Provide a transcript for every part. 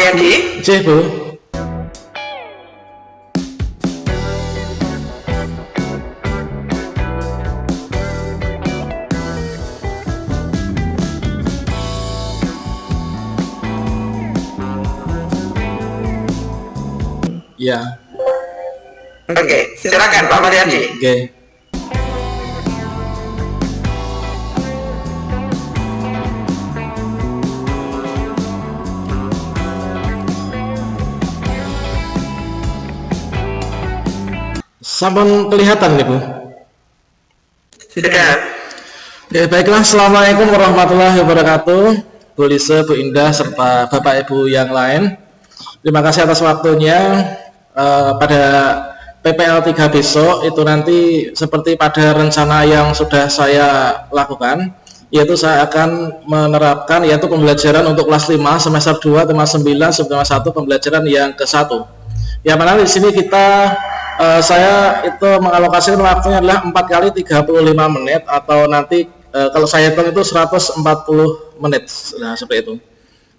Mariadi. Cih, Bu. Ya. Oke, silakan Pak Mariadi. Oke. Sampun kelihatan nih, Bu. Sudah. Oke, baiklah. Assalamualaikum warahmatullahi wabarakatuh. Bu Lise, Bu Indah, serta Bapak Ibu yang lain. Terima kasih atas waktunya. Pada PPL 3 besok itu nanti seperti pada rencana yang sudah saya lakukan, yaitu saya akan menerapkan yaitu pembelajaran untuk kelas 5 semester 2 tema 9 subtema 1 pembelajaran yang ke-1. Yang mana di sini saya itu mengalokasikan waktunya adalah 4 kali 35 menit atau nanti kalau saya hitung itu 140 menit. Nah, seperti itu.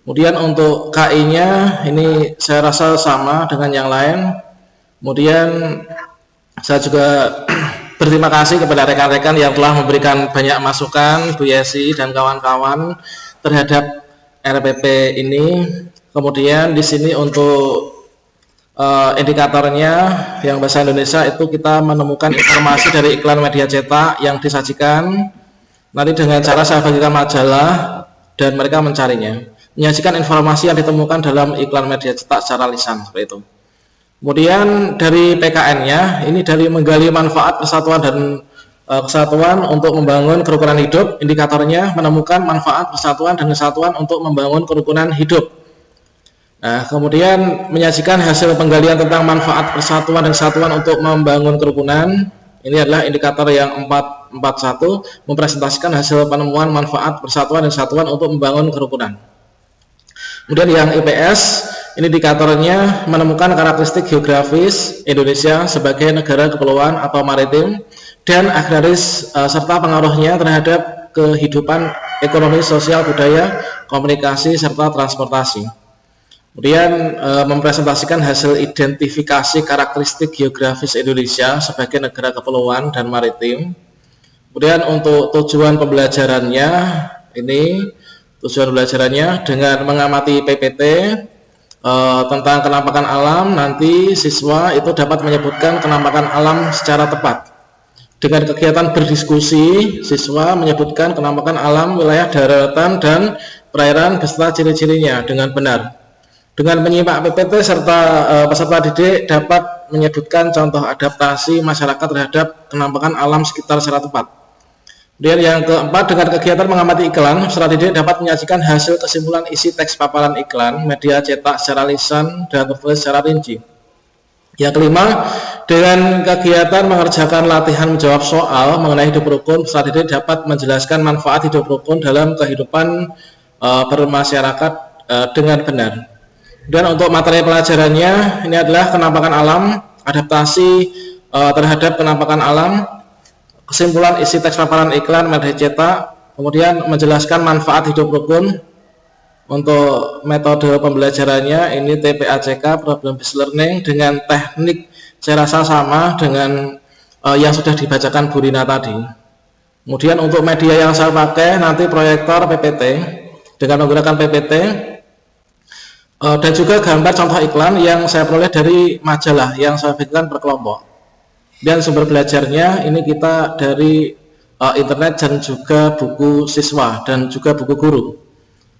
Kemudian untuk KI-nya ini saya rasa sama dengan yang lain. Kemudian saya juga berterima kasih kepada rekan-rekan yang telah memberikan banyak masukan, Bu Yesi dan kawan-kawan terhadap RPP ini. Kemudian di sini untuk indikatornya yang bahasa Indonesia itu kita menemukan informasi dari iklan media cetak yang disajikan. Nanti dengan cara saya bagikan majalah dan mereka mencarinya, menyajikan informasi yang ditemukan dalam iklan media cetak secara lisan seperti itu. Kemudian dari PKN-nya ini dari menggali manfaat persatuan dan kesatuan untuk membangun kerukunan hidup. Indikatornya menemukan manfaat persatuan dan kesatuan untuk membangun kerukunan hidup. Nah, kemudian menyajikan hasil penggalian tentang manfaat persatuan dan kesatuan untuk membangun kerukunan. Ini adalah indikator yang 441, mempresentasikan hasil penemuan manfaat persatuan dan kesatuan untuk membangun kerukunan. Kemudian yang IPS, ini indikatornya menemukan karakteristik geografis Indonesia sebagai negara kepulauan atau maritim dan agraris serta pengaruhnya terhadap kehidupan ekonomi, sosial, budaya, komunikasi serta transportasi. Kemudian mempresentasikan hasil identifikasi karakteristik geografis Indonesia sebagai negara kepulauan dan maritim. Kemudian untuk tujuan pembelajarannya ini dengan mengamati PPT tentang kenampakan alam, nanti siswa itu dapat menyebutkan kenampakan alam secara tepat. Dengan kegiatan berdiskusi, siswa menyebutkan kenampakan alam wilayah daratan dan perairan beserta ciri-cirinya dengan benar. Dengan menyimak PPT serta peserta didik dapat menyebutkan contoh adaptasi masyarakat terhadap kenampakan alam sekitar secara tepat. Kemudian yang keempat, dengan kegiatan mengamati iklan, peserta didik dapat menyajikan hasil kesimpulan isi teks paparan iklan, media cetak secara lisan dan tertulis secara rinci. Yang kelima, dengan kegiatan mengerjakan latihan menjawab soal mengenai hidup rukun, peserta didik dapat menjelaskan manfaat hidup rukun dalam kehidupan bermasyarakat dengan benar. Dan untuk materi pelajarannya ini adalah kenampakan alam, adaptasi terhadap kenampakan alam, kesimpulan isi teks paparan iklan media cetak, kemudian menjelaskan manfaat hidup rukun. Untuk metode pembelajarannya ini TPACK, Problem Based Learning, dengan teknik saya rasa sama dengan yang sudah dibacakan Bu Rina tadi. Kemudian untuk media yang saya pakai nanti proyektor PPT dengan menggunakan PPT. Dan juga gambar contoh iklan yang saya peroleh dari majalah yang saya bagikan per kelompok. Dan sumber belajarnya ini kita dari internet dan juga buku siswa dan juga buku guru.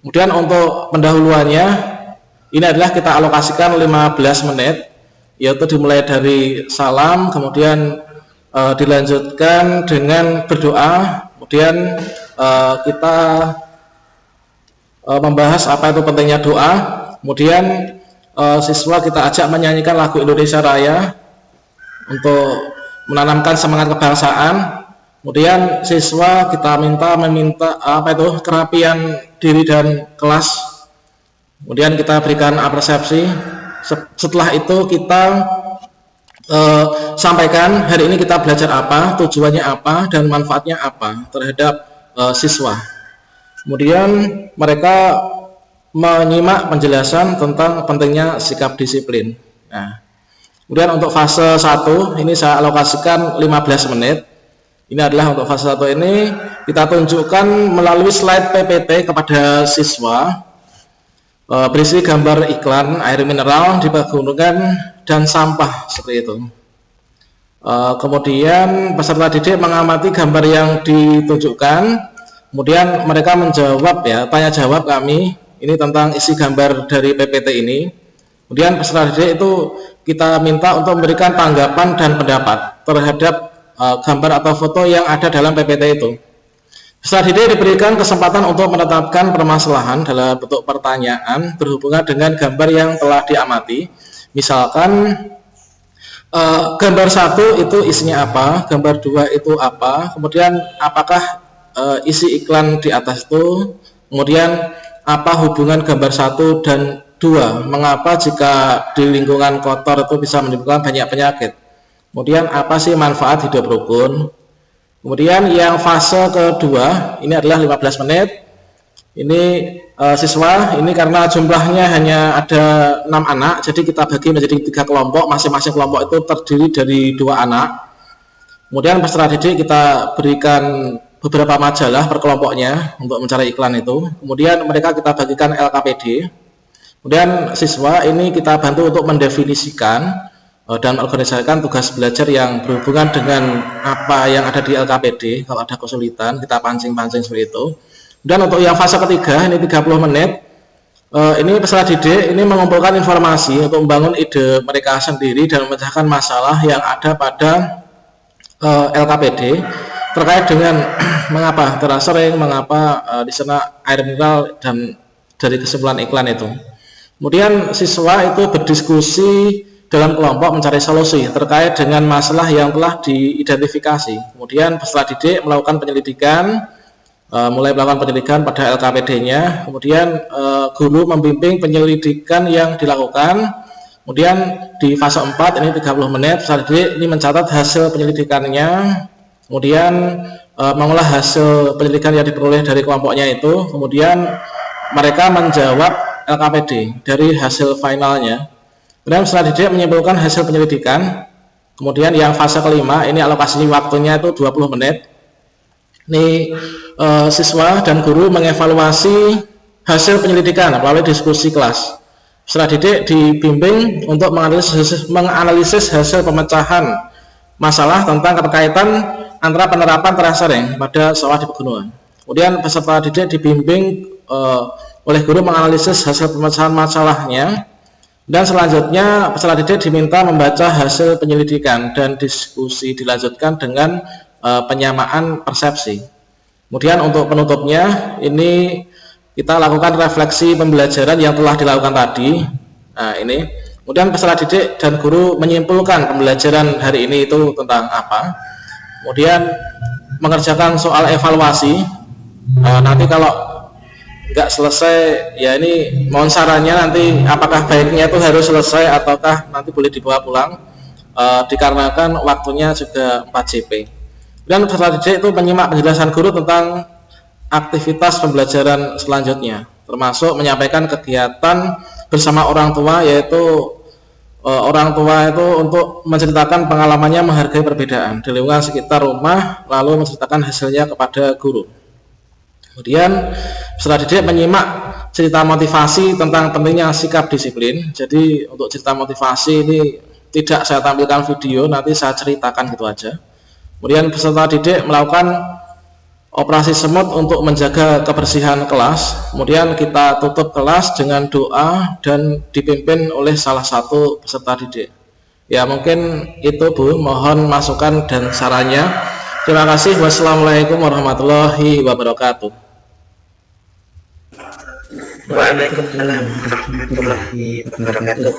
Kemudian untuk pendahuluannya ini adalah kita alokasikan 15 menit, yaitu dimulai dari salam, kemudian dilanjutkan dengan berdoa, kemudian kita membahas apa itu pentingnya doa. Kemudian siswa kita ajak menyanyikan lagu Indonesia Raya untuk menanamkan semangat kebangsaan. Kemudian siswa kita meminta kerapian diri dan kelas. Kemudian kita berikan apresiasi. Setelah itu kita sampaikan hari ini kita belajar apa, tujuannya apa, dan manfaatnya apa terhadap siswa. Kemudian mereka menyimak penjelasan tentang pentingnya sikap disiplin. Nah, kemudian untuk fase 1 ini saya alokasikan 15 menit. Ini adalah untuk fase 1 ini kita tunjukkan melalui slide PPT kepada siswa berisi gambar iklan air mineral di pegunungan dan sampah seperti itu. Kemudian peserta didik mengamati gambar yang ditunjukkan, kemudian mereka menjawab ya, tanya jawab kami ini tentang isi gambar dari PPT ini. Kemudian peserta didik itu kita minta untuk memberikan tanggapan dan pendapat terhadap gambar atau foto yang ada dalam PPT itu. Peserta didik diberikan kesempatan untuk menetapkan permasalahan dalam bentuk pertanyaan berhubungan dengan gambar yang telah diamati. Misalkan gambar 1 itu isinya apa, gambar 2 itu apa, kemudian apakah isi iklan di atas itu, kemudian apa hubungan gambar 1 dan 2, mengapa jika di lingkungan kotor itu bisa menimbulkan banyak penyakit, kemudian apa sih manfaat hidup rukun. Kemudian yang fase kedua ini adalah 15 menit. Ini siswa ini karena jumlahnya hanya ada 6 anak, jadi kita bagi menjadi 3 kelompok, masing-masing kelompok itu terdiri dari 2 anak. Kemudian peserta didik kita berikan beberapa majalah per kelompoknya untuk mencari iklan itu. Kemudian mereka kita bagikan LKPD. Kemudian siswa ini kita bantu untuk mendefinisikan dan organisasikan tugas belajar yang berhubungan dengan apa yang ada di LKPD. Kalau ada kesulitan kita pancing-pancing seperti itu. Dan untuk yang fase ketiga ini 30 menit, ini peserta didik ini mengumpulkan informasi untuk membangun ide mereka sendiri dan memecahkan masalah yang ada pada LKPD terkait dengan mengapa terasering, mengapa di sana air mineral dan dari kesimpulan iklan itu. Kemudian siswa itu berdiskusi dalam kelompok mencari solusi terkait dengan masalah yang telah diidentifikasi. Kemudian peserta didik melakukan penyelidikan, mulai melakukan penyelidikan pada LKPD-nya. Kemudian guru membimbing penyelidikan yang dilakukan. Kemudian di fase 4 ini 30 menit peserta didik ini mencatat hasil penyelidikannya. Kemudian mengolah hasil penyelidikan yang diperoleh dari kelompoknya itu. Kemudian mereka menjawab LKPD dari hasil finalnya. Kemudian peserta didik menyimpulkan hasil penyelidikan. Kemudian yang fase kelima ini alokasi waktunya itu 20 menit. Ini siswa dan guru mengevaluasi hasil penyelidikan melalui diskusi kelas. Peserta didik dibimbing untuk menganalisis hasil pemecahan masalah tentang keterkaitan antara penerapan terasering pada sawah di pegunungan. Kemudian peserta didik dibimbing oleh guru menganalisis hasil pemecahan masalahnya. Dan selanjutnya peserta didik diminta membaca hasil penyelidikan dan diskusi dilanjutkan dengan penyamaan persepsi. Kemudian untuk penutupnya ini kita lakukan refleksi pembelajaran yang telah dilakukan tadi. Nah ini, kemudian peserta didik dan guru menyimpulkan pembelajaran hari ini itu tentang apa. Kemudian mengerjakan soal evaluasi. Nanti kalau nggak selesai ya ini mohon sarannya nanti apakah baiknya itu harus selesai ataukah nanti boleh dibawa pulang, dikarenakan waktunya juga 4 JP. Dan peserta didik itu menyimak penjelasan guru tentang aktivitas pembelajaran selanjutnya, termasuk menyampaikan kegiatan bersama orang tua, yaitu orang tua itu untuk menceritakan pengalamannya menghargai perbedaan di lingkungan sekitar rumah, lalu menceritakan hasilnya kepada guru. Kemudian peserta didik menyimak cerita motivasi tentang pentingnya sikap disiplin. Jadi untuk cerita motivasi ini tidak saya tampilkan video, nanti saya ceritakan gitu aja. Kemudian peserta didik melakukan operasi semut untuk menjaga kebersihan kelas. Kemudian kita tutup kelas dengan doa dan dipimpin oleh salah satu peserta didik. Ya mungkin itu Bu, mohon masukan dan sarannya. Terima kasih. Wassalamualaikum warahmatullahi wabarakatuh. Waalaikumsalam warahmatullahi wabarakatuh.